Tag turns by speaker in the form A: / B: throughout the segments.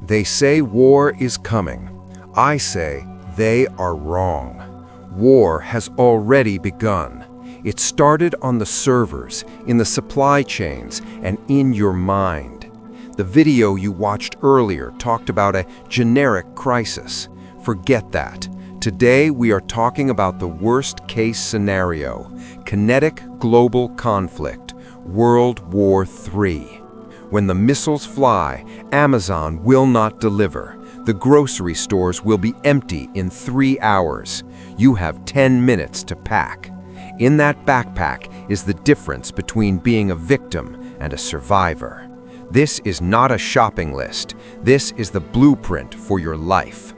A: They say war is coming. I say they are wrong. War has already begun. It started on the servers, in the supply chains, and in your mind. The video you watched earlier talked about a generic crisis. Forget that. Today we are talking about the worst-case scenario, kinetic global conflict, World War III. When the missiles fly, Amazon will not deliver. The grocery stores will be empty in 3 hours. You have 10 minutes to pack. In that backpack is the difference between being a victim and a survivor. This is not a shopping list. This is the blueprint for your life.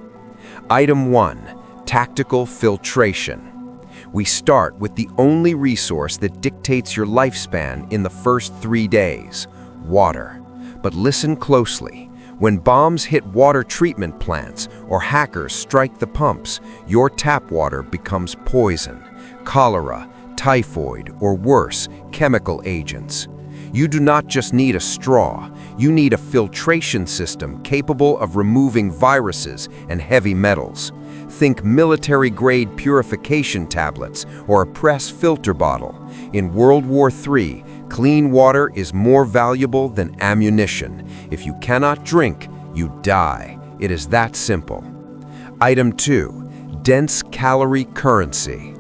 A: Item 1. Tactical filtration. We start with the only resource that dictates your lifespan in the first 3 days, water. But listen closely. When bombs hit water treatment plants or hackers strike the pumps, your tap water becomes poison, cholera, typhoid, or worse, chemical agents. You do not just need a straw, you need a filtration system capable of removing viruses and heavy metals. Think military-grade purification tablets or a press filter bottle. In World War III, clean water is more valuable than ammunition. If you cannot drink, you die. It is that simple. Item 2. Dense calorie currency.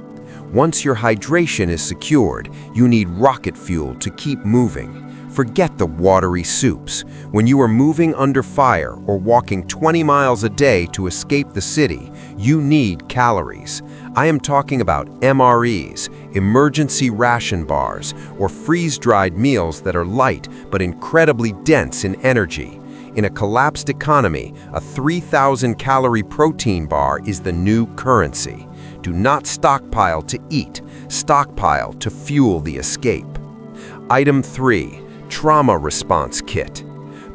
A: Once your hydration is secured, you need rocket fuel to keep moving. Forget the watery soups. When you are moving under fire or walking 20 miles a day to escape the city, you need calories. I am talking about MREs, emergency ration bars, or freeze-dried meals that are light but incredibly dense in energy. In a collapsed economy, a 3,000-calorie protein bar is the new currency. Do not stockpile to eat, stockpile to fuel the escape. Item 3. Trauma response kit.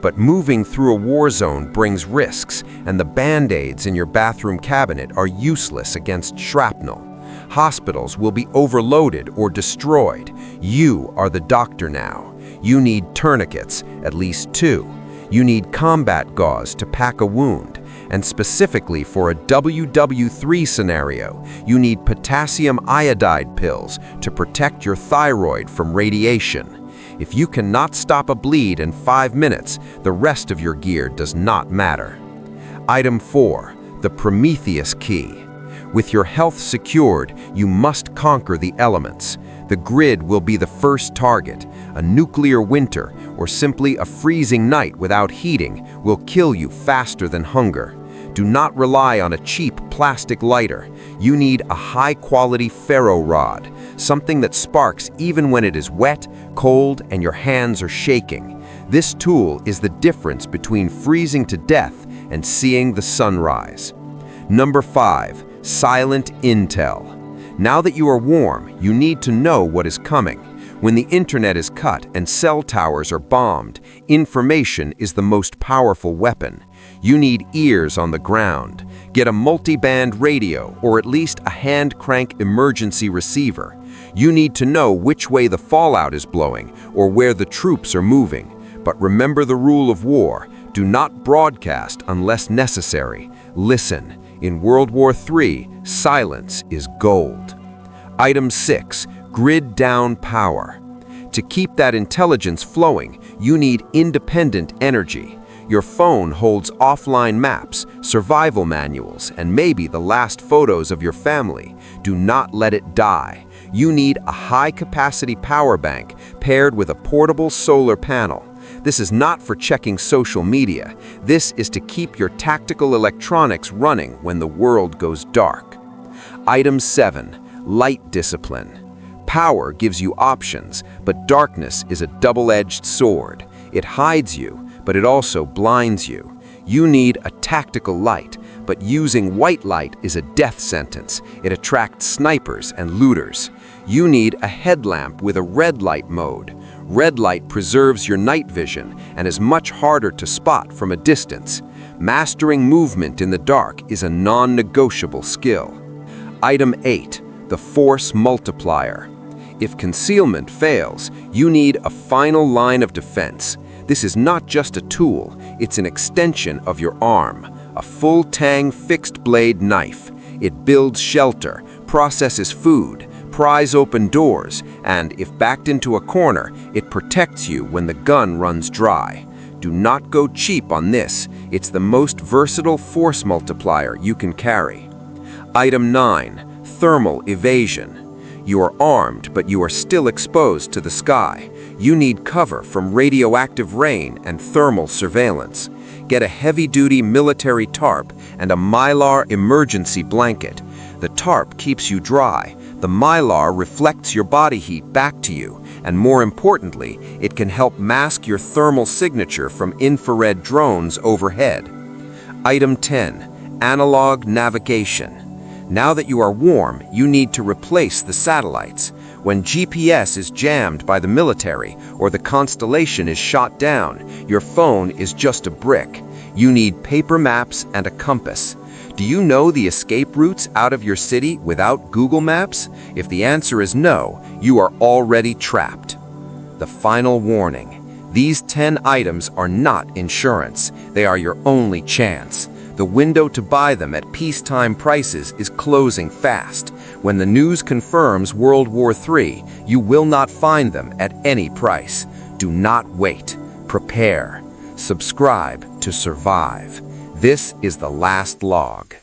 A: But moving through a war zone brings risks, and the Band-Aids in your bathroom cabinet are useless against shrapnel. Hospitals will be overloaded or destroyed. You are the doctor now. You need tourniquets, at least 2. You need combat gauze to pack a wound. And specifically for a WW3 scenario, you need potassium iodide pills to protect your thyroid from radiation. If you cannot stop a bleed in 5 minutes, the rest of your gear does not matter. Item 4. The Prometheus Key. With your health secured, you must conquer the elements. The grid will be the first target. A nuclear winter, or simply a freezing night without heating, will kill you faster than hunger. Do not rely on a cheap plastic lighter. You need a high-quality ferro rod, something that sparks even when it is wet, cold, and your hands are shaking. This tool is the difference between freezing to death and seeing the sunrise. Number 5. Silent intel. Now that you are warm, you need to know what is coming. When the internet is cut and cell towers are bombed, information is the most powerful weapon. You need ears on the ground. Get a multi-band radio or at least a hand-crank emergency receiver. You need to know which way the fallout is blowing or where the troops are moving. But remember the rule of war. Do not broadcast unless necessary. Listen. In World War III, silence is gold. Item 6. Grid down power. To keep that intelligence flowing, you need independent energy. Your phone holds offline maps, survival manuals, and maybe the last photos of your family. Do not let it die. You need a high-capacity power bank paired with a portable solar panel. This is not for checking social media. This is to keep your tactical electronics running when the world goes dark. Item 7. Light discipline. Power gives you options, but darkness is a double-edged sword. It hides you, but it also blinds you. You need a tactical light, but using white light is a death sentence. It attracts snipers and looters. You need a headlamp with a red light mode. Red light preserves your night vision and is much harder to spot from a distance. Mastering movement in the dark is a non-negotiable skill. Item 8. The Force Multiplier. If concealment fails, you need a final line of defense. This is not just a tool, it's an extension of your arm, a full-tang fixed-blade knife. It builds shelter, processes food, pries open doors, and if backed into a corner, it protects you when the gun runs dry. Do not go cheap on this. It's the most versatile force multiplier you can carry. Item 9. Thermal Evasion. You are armed, but you are still exposed to the sky. You need cover from radioactive rain and thermal surveillance. Get a heavy-duty military tarp and a Mylar emergency blanket. The tarp keeps you dry. The Mylar reflects your body heat back to you, and more importantly, it can help mask your thermal signature from infrared drones overhead. Item 10. Analog Navigation. Now that you are warm, you need to replace the satellites. When GPS is jammed by the military or the constellation is shot down, your phone is just a brick. You need paper maps and a compass. Do you know the escape routes out of your city without Google Maps? If the answer is no, you are already trapped. The final warning. These 10 items are not insurance. They are your only chance. The window to buy them at peacetime prices is closing fast. When the news confirms World War III, you will not find them at any price. Do not wait. Prepare. Subscribe to survive. This is the last log.